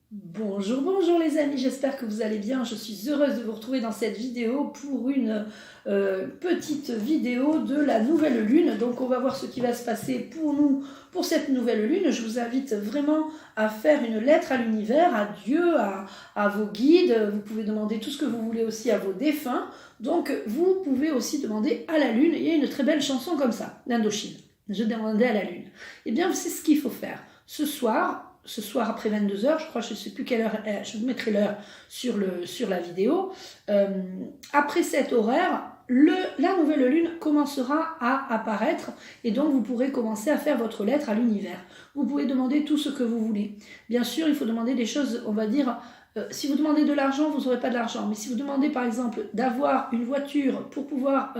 Bonjour, bonjour les amis, j'espère que vous allez bien. Je suis heureuse de vous retrouver dans cette vidéo pour une petite vidéo de la nouvelle lune. Donc on va voir ce qui va se passer pour nous, pour cette nouvelle lune. Je vous invite vraiment à faire une lettre à l'univers, à Dieu, à vos guides. Vous pouvez demander tout ce que vous voulez aussi à vos défunts. Donc vous pouvez aussi demander à la lune. Il y a une très belle chanson comme ça, l'Indochine. Je demandais à la lune. Eh bien c'est ce qu'il faut faire. Ce soir après 22h, je crois, je ne sais plus quelle heure, je vous mettrai l'heure sur la vidéo. Après cet horaire, la nouvelle lune commencera à apparaître et donc vous pourrez commencer à faire votre lettre à l'univers. Vous pouvez demander tout ce que vous voulez. Bien sûr, il faut demander des choses, on va dire, si vous demandez de l'argent, vous n'aurez pas de l'argent. Mais si vous demandez par exemple d'avoir une voiture pour pouvoir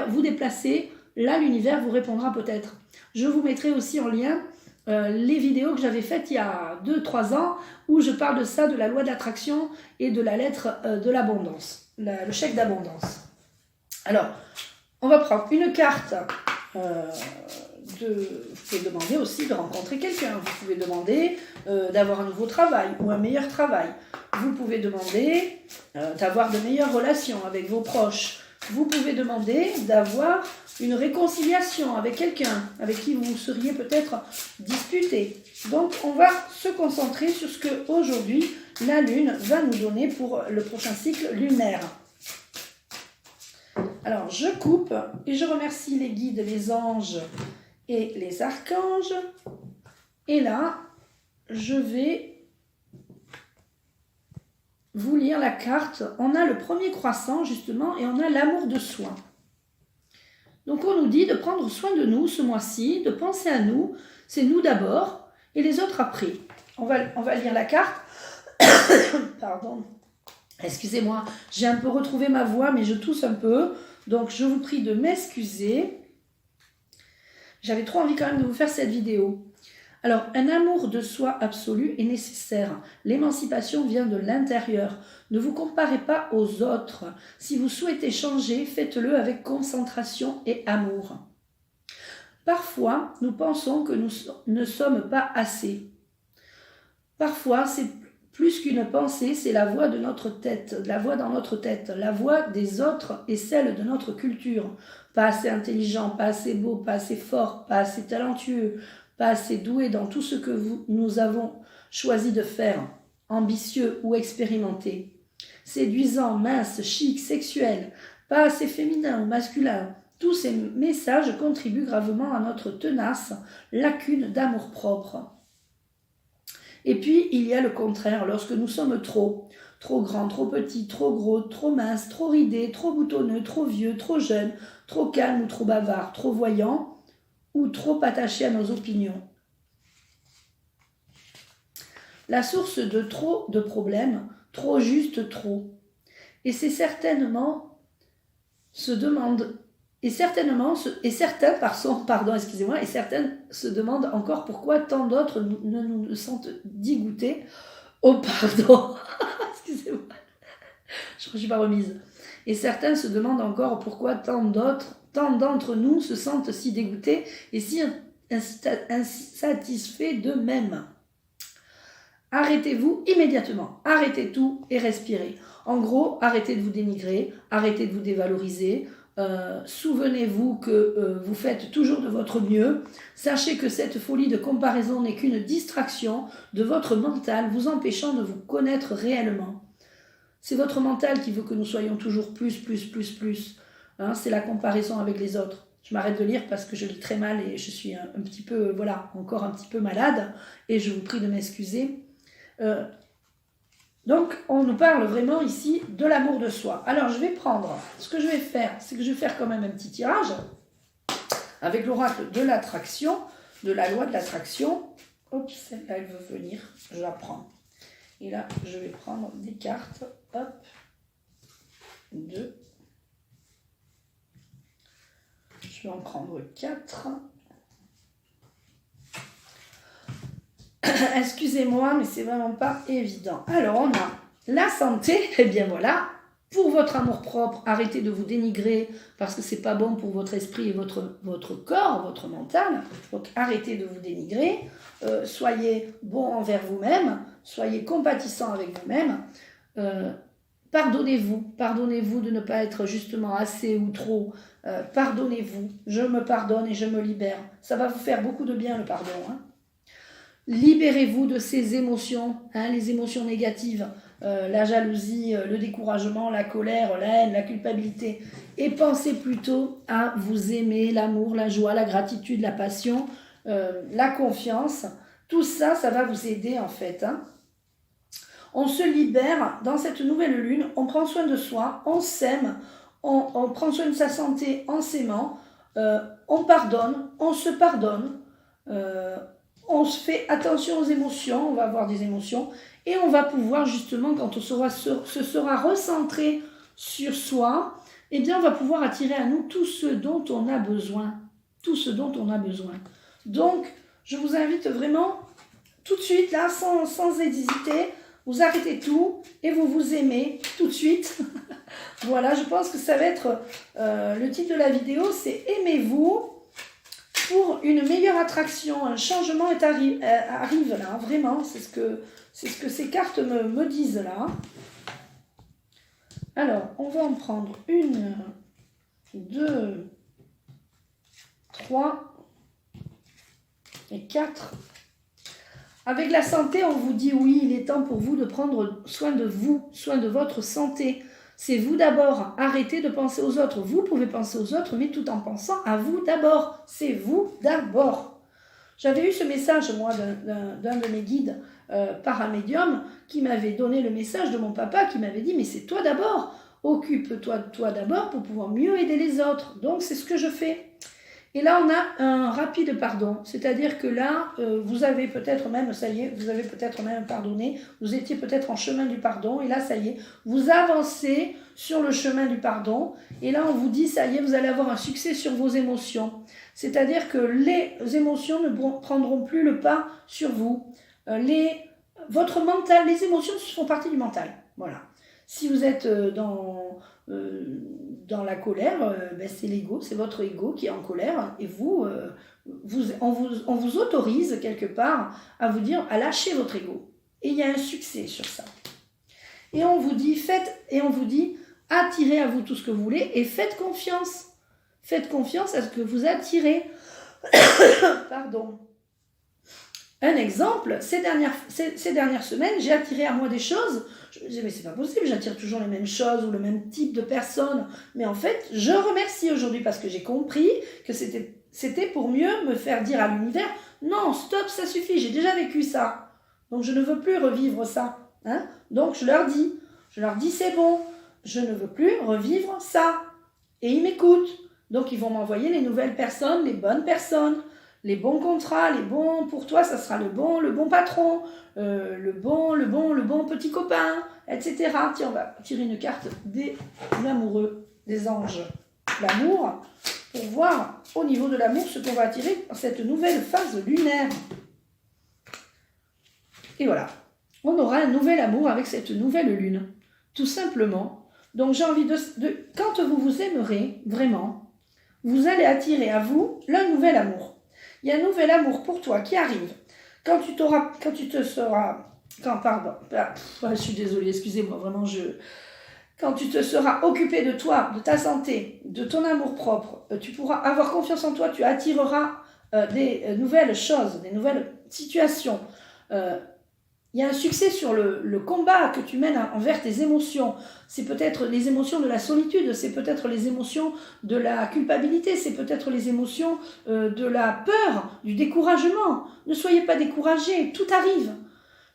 vous déplacer, là l'univers vous répondra peut-être. Je vous mettrai aussi en lien les vidéos que j'avais faites il y a 2-3 ans où je parle de ça, de la loi de l'attraction et de la lettre de l'abondance, le chèque d'abondance. Alors, on va prendre une carte. Vous pouvez demander aussi de rencontrer quelqu'un. Vous pouvez demander d'avoir un nouveau travail ou un meilleur travail. Vous pouvez demander d'avoir de meilleures relations avec vos proches. Vous pouvez demander d'avoir une réconciliation avec quelqu'un avec qui vous seriez peut-être disputé. Donc, on va se concentrer sur ce que aujourd'hui la Lune va nous donner pour le prochain cycle lunaire. Alors, je coupe et je remercie les guides, les anges et les archanges. Et là, je vais vous lire la carte. On a le premier croissant, justement, et on a l'amour de soi. Donc on nous dit de prendre soin de nous ce mois-ci, de penser à nous, c'est nous d'abord et les autres après. On va lire la carte. Pardon, excusez-moi, j'ai un peu retrouvé ma voix mais je tousse un peu, donc je vous prie de m'excuser. J'avais trop envie quand même de vous faire cette vidéo. Alors, un amour de soi absolu est nécessaire. L'émancipation vient de l'intérieur. Ne vous comparez pas aux autres. Si vous souhaitez changer, faites-le avec concentration et amour. Parfois, nous pensons que nous ne sommes pas assez. Parfois, c'est plus qu'une pensée, c'est la voix de notre tête, la voix dans notre tête, la voix des autres et celle de notre culture. Pas assez intelligent, pas assez beau, pas assez fort, pas assez talentueux, pas assez doué dans tout ce que nous avons choisi de faire, ambitieux ou expérimenté. Séduisant, mince, chic, sexuel, pas assez féminin ou masculin. Tous ces messages contribuent gravement à notre tenace lacune d'amour-propre. Et puis, il y a le contraire, lorsque nous sommes trop grands, trop petits, trop gros, trop minces, trop ridés, trop boutonneux, trop vieux, trop jeunes, trop calmes ou trop bavards, trop voyants ou trop attachés à nos opinions. La source de trop de problèmes, trop juste trop. Et c'est certains se demandent encore pourquoi tant d'autres ne nous sentent dégoûtés. Oh pardon, excusez-moi, je ne suis pas remise. Et certains se demandent encore pourquoi tant d'entre nous se sentent si dégoûtés et si insatisfaits d'eux-mêmes. Arrêtez-vous immédiatement, arrêtez tout et respirez. En gros, arrêtez de vous dénigrer, arrêtez de vous dévaloriser. Souvenez-vous que vous faites toujours de votre mieux. Sachez que cette folie de comparaison n'est qu'une distraction de votre mental vous empêchant de vous connaître réellement. C'est votre mental qui veut que nous soyons toujours plus. Hein, c'est la comparaison avec les autres. Je m'arrête de lire parce que je lis très mal et je suis un petit peu, encore un petit peu malade et je vous prie de m'excuser. Donc, on nous parle vraiment ici de l'amour de soi. Alors, je vais prendre, ce que je vais faire, c'est que je vais faire quand même un petit tirage avec l'oracle de l'attraction, de la loi de l'attraction. Hop, celle-là, elle veut venir, je la prends. Et là, je vais prendre des cartes. Hop, 2. Je vais en prendre 4. Excusez-moi, mais c'est vraiment pas évident. Alors, on a la santé, et bien voilà, Pour votre amour-propre, arrêtez de vous dénigrer parce que c'est pas bon pour votre esprit et votre corps, votre mental. Donc arrêtez de vous dénigrer. Soyez bon envers vous-même. Soyez compatissant avec vous-même. Pardonnez-vous. Pardonnez-vous de ne pas être justement assez ou trop. Pardonnez-vous. Je me pardonne et je me libère. Ça va vous faire beaucoup de bien le pardon. Libérez-vous de ces émotions, les émotions négatives. La jalousie, le découragement, la colère, la haine, la culpabilité. Et pensez plutôt à vous aimer, l'amour, la joie, la gratitude, la passion, la confiance. Tout ça, ça va vous aider en fait. On se libère dans cette nouvelle lune, on prend soin de soi, on s'aime, on prend soin de sa santé en s'aimant, on pardonne, on se pardonne, on se fait attention aux émotions, on va avoir des émotions, et on va pouvoir justement, quand on se sera recentré sur soi, eh bien on va pouvoir attirer à nous tout ce dont on a besoin. Tout ce dont on a besoin. Donc, je vous invite vraiment, tout de suite, là, sans hésiter, vous arrêtez tout et vous vous aimez tout de suite. Voilà, je pense que ça va être le titre de la vidéo, c'est « Aimez-vous ». Pour une meilleure attraction, un changement arrive là, vraiment, c'est ce que ces cartes me disent là. Alors, on va en prendre 1, 2, 3 et 4. Avec la santé, on vous dit oui, il est temps pour vous de prendre soin de vous, soin de votre santé. C'est vous d'abord, arrêtez de penser aux autres. Vous pouvez penser aux autres, mais tout en pensant à vous d'abord. C'est vous d'abord. J'avais eu ce message, moi, d'un de mes guides par un médium qui m'avait donné le message de mon papa qui m'avait dit « Mais c'est toi d'abord, occupe-toi de toi d'abord pour pouvoir mieux aider les autres. » Donc, c'est ce que je fais. Et là, on a un rapide pardon. C'est-à-dire que là, vous avez peut-être même, ça y est, vous avez peut-être même pardonné. Vous étiez peut-être en chemin du pardon. Et là, ça y est, vous avancez sur le chemin du pardon. Et là, on vous dit, ça y est, vous allez avoir un succès sur vos émotions. C'est-à-dire que les émotions ne prendront plus le pas sur vous. Votre mental, les émotions font partie du mental. Voilà. Si vous êtes dans la colère, c'est l'ego, c'est votre ego qui est en colère et on vous autorise quelque part à vous dire, à lâcher votre ego. Et il y a un succès sur ça. Et on vous dit, attirez à vous tout ce que vous voulez et faites confiance. Faites confiance à ce que vous attirez. Pardon. Un exemple, ces dernières semaines, j'ai attiré à moi des choses. Je me disais, mais c'est pas possible, j'attire toujours les mêmes choses ou le même type de personnes. Mais en fait, je remercie aujourd'hui parce que j'ai compris que c'était pour mieux me faire dire à l'univers, non, stop, ça suffit, j'ai déjà vécu ça. Donc je ne veux plus revivre ça. Donc je leur dis, c'est bon, je ne veux plus revivre ça. Et ils m'écoutent. Donc ils vont m'envoyer les nouvelles personnes, les bonnes personnes. Les bons contrats, pour toi, ça sera le bon patron, le bon petit copain, etc. Tiens, on va tirer une carte des amoureux, des anges. L'amour, pour voir au niveau de l'amour ce qu'on va attirer dans cette nouvelle phase lunaire. Et voilà, on aura un nouvel amour avec cette nouvelle lune, tout simplement. Donc j'ai envie quand vous vous aimerez, vraiment, vous allez attirer à vous le nouvel amour. Il y a un nouvel amour pour toi qui arrive. Je suis désolée, excusez-moi, vraiment, quand tu te seras occupé de toi, de ta santé, de ton amour propre, tu pourras avoir confiance en toi, tu attireras des nouvelles choses, des nouvelles situations. Il y a un succès sur le combat que tu mènes envers tes émotions. C'est peut-être les émotions de la solitude, c'est peut-être les émotions de la culpabilité, c'est peut-être les émotions de la peur, du découragement. Ne soyez pas découragés, tout arrive.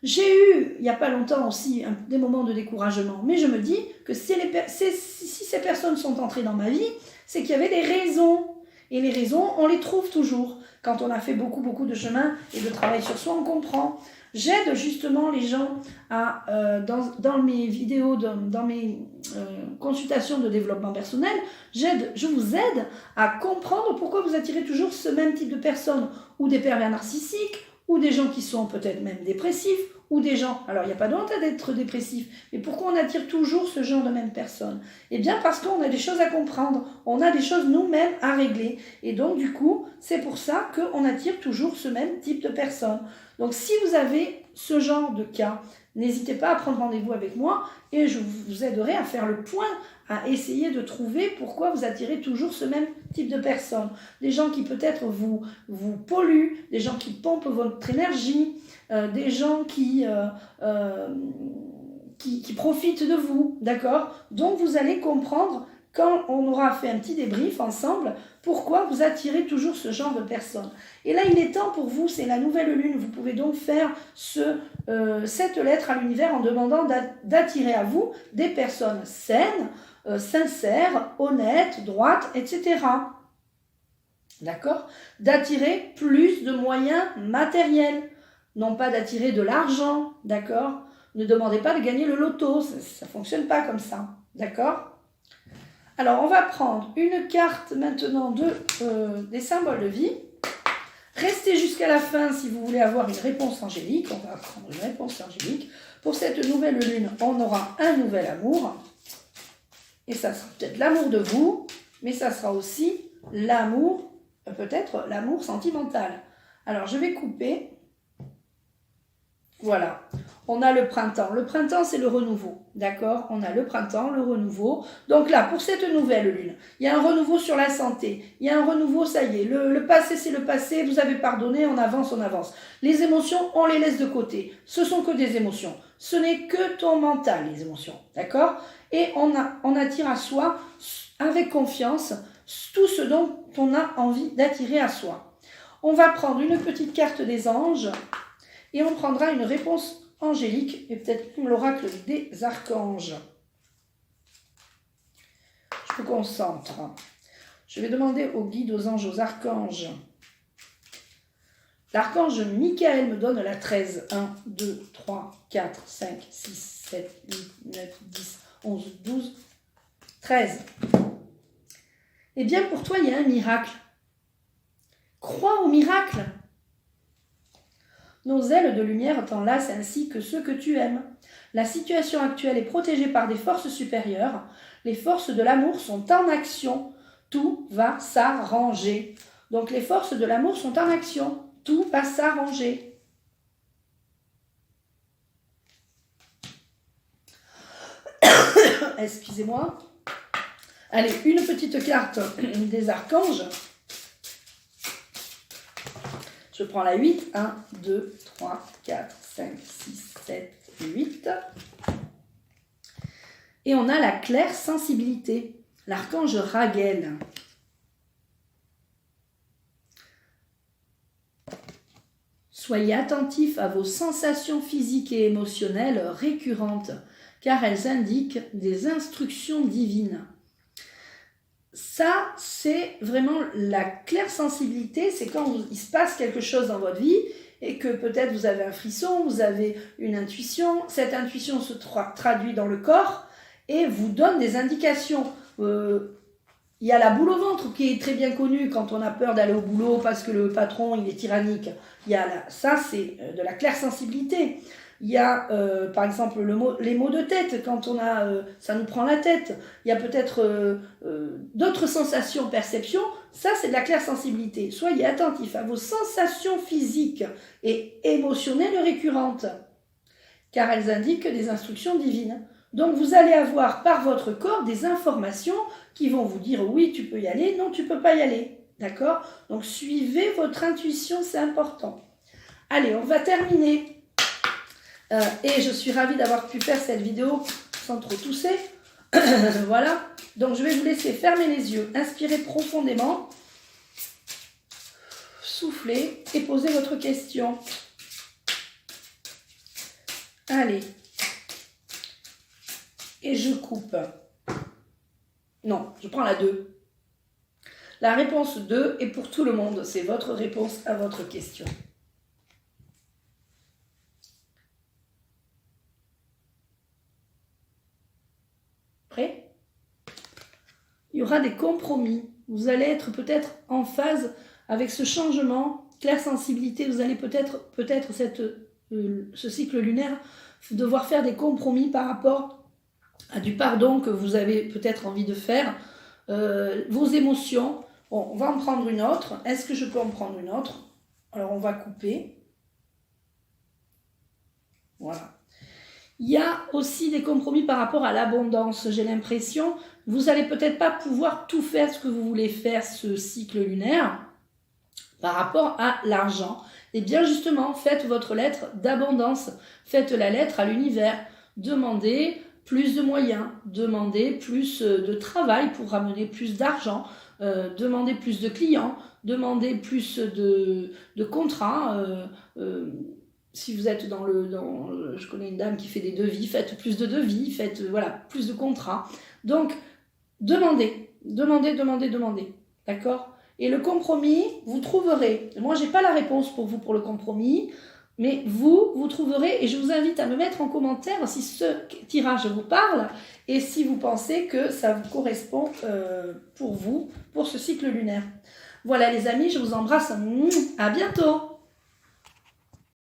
J'ai eu, il n'y a pas longtemps aussi, des moments de découragement, mais je me dis que si ces personnes sont entrées dans ma vie, c'est qu'il y avait des raisons. Et les raisons, on les trouve toujours. Quand on a fait beaucoup de chemin et de travail sur soi, on comprend. J'aide justement les gens dans mes vidéos, dans mes consultations de développement personnel, je vous aide à comprendre pourquoi vous attirez toujours ce même type de personnes, ou des pervers narcissiques, ou des gens qui sont peut-être même dépressifs, ou des gens, alors il n'y a pas de honte d'être dépressif, mais pourquoi on attire toujours ce genre de même personne? Eh bien parce qu'on a des choses à comprendre, on a des choses nous-mêmes à régler, et donc du coup, c'est pour ça qu'on attire toujours ce même type de personne. Donc si vous avez ce genre de cas, n'hésitez pas à prendre rendez-vous avec moi, et je vous aiderai à faire le point, à essayer de trouver pourquoi vous attirez toujours ce même type de personnes. Des gens qui peut-être vous polluent, des gens qui pompent votre énergie, des gens qui profitent de vous, d'accord? Donc vous allez comprendre, quand on aura fait un petit débrief ensemble, pourquoi vous attirez toujours ce genre de personnes. Et là, il est temps pour vous, c'est la nouvelle lune, vous pouvez donc faire cette lettre à l'univers en demandant d'attirer à vous des personnes saines, sincères, honnêtes, droites, etc. D'accord? D'attirer plus de moyens matériels, non pas d'attirer de l'argent, d'accord? Ne demandez pas de gagner le loto, ça ne fonctionne pas comme ça, d'accord? Alors, on va prendre une carte maintenant des symboles de vie. Restez jusqu'à la fin si vous voulez avoir une réponse angélique. On va prendre une réponse angélique. Pour cette nouvelle lune, on aura un nouvel amour. Et ça sera peut-être l'amour de vous, mais ça sera aussi l'amour, peut-être l'amour sentimental. Alors, je vais couper. Voilà. On a le printemps. Le printemps, c'est le renouveau. D'accord? On a le printemps, le renouveau. Donc là, pour cette nouvelle lune, il y a un renouveau sur la santé. Il y a un renouveau, ça y est. Le passé, c'est le passé. Vous avez pardonné, on avance, on avance. Les émotions, on les laisse de côté. Ce sont que des émotions. Ce n'est que ton mental, les émotions. D'accord? Et on attire à soi, avec confiance, tout ce dont on a envie d'attirer à soi. On va prendre une petite carte des anges et on prendra une réponse angélique et peut-être même l'oracle des archanges. Je me concentre. Je vais demander aux guides, aux anges, aux archanges. L'archange Michael me donne la 13. 1, 2, 3, 4, 5, 6, 7, 8, 9, 10, 11, 12, 13. Eh bien, pour toi, il y a un miracle. Crois au miracle. Nos ailes de lumière t'enlacent ainsi que ceux que tu aimes. La situation actuelle est protégée par des forces supérieures. Les forces de l'amour sont en action. Tout va s'arranger. Donc les forces de l'amour sont en action. Tout va s'arranger. Excusez-moi. Allez, une petite carte des archanges. Je prends la 8. 1, 2, 3, 4, 5, 6, 7, 8. Et on a la claire sensibilité. L'archange Raguel. Soyez attentifs à vos sensations physiques et émotionnelles récurrentes, car elles indiquent des instructions divines. Ça, c'est vraiment la claire sensibilité, c'est quand il se passe quelque chose dans votre vie et que peut-être vous avez un frisson, vous avez une intuition, cette intuition se traduit dans le corps et vous donne des indications. Il y a la boule au ventre qui est très bien connue quand on a peur d'aller au boulot parce que le patron il est tyrannique. Ça, c'est de la claire sensibilité. Il y a, par exemple, les maux de tête, quand on a, ça nous prend la tête. Il y a peut-être d'autres sensations, perceptions. Ça, c'est de la claire sensibilité. Soyez attentifs à vos sensations physiques et émotionnelles récurrentes, car elles indiquent des instructions divines. Donc, vous allez avoir par votre corps des informations qui vont vous dire oui, tu peux y aller, non, tu peux pas y aller. D'accord? Donc, suivez votre intuition, c'est important. Allez, on va terminer. Et je suis ravie d'avoir pu faire cette vidéo sans trop tousser. Voilà. Donc, je vais vous laisser fermer les yeux, inspirer profondément, souffler et poser votre question. Allez. Et je coupe. Non, je prends la 2. La réponse 2 est pour tout le monde. C'est votre réponse à votre question. Prêt? Il y aura des compromis. Vous allez être peut-être en phase avec ce changement claire sensibilité, vous allez peut-être ce cycle lunaire devoir faire des compromis par rapport à du pardon que vous avez peut-être envie de faire, vos émotions. Bon, on va en prendre une autre. Est-ce que je peux en prendre une autre? Alors on va couper. Voilà. Il y a aussi des compromis par rapport à l'abondance. J'ai l'impression, vous n'allez peut-être pas pouvoir tout faire ce que vous voulez faire ce cycle lunaire par rapport à l'argent. Et bien justement, faites votre lettre d'abondance. Faites la lettre à l'univers. Demandez plus de moyens, demandez plus de travail pour ramener plus d'argent, demandez plus de clients, demandez plus de contrats. Si vous êtes je connais une dame qui fait des devis, faites plus de devis, faites voilà, plus de contrats. Donc, demandez. D'accord? Et le compromis, vous trouverez. Moi, je n'ai pas la réponse pour vous pour le compromis, mais vous trouverez. Et je vous invite à me mettre en commentaire si ce tirage vous parle et si vous pensez que ça vous correspond pour vous, pour ce cycle lunaire. Voilà les amis, je vous embrasse. À bientôt!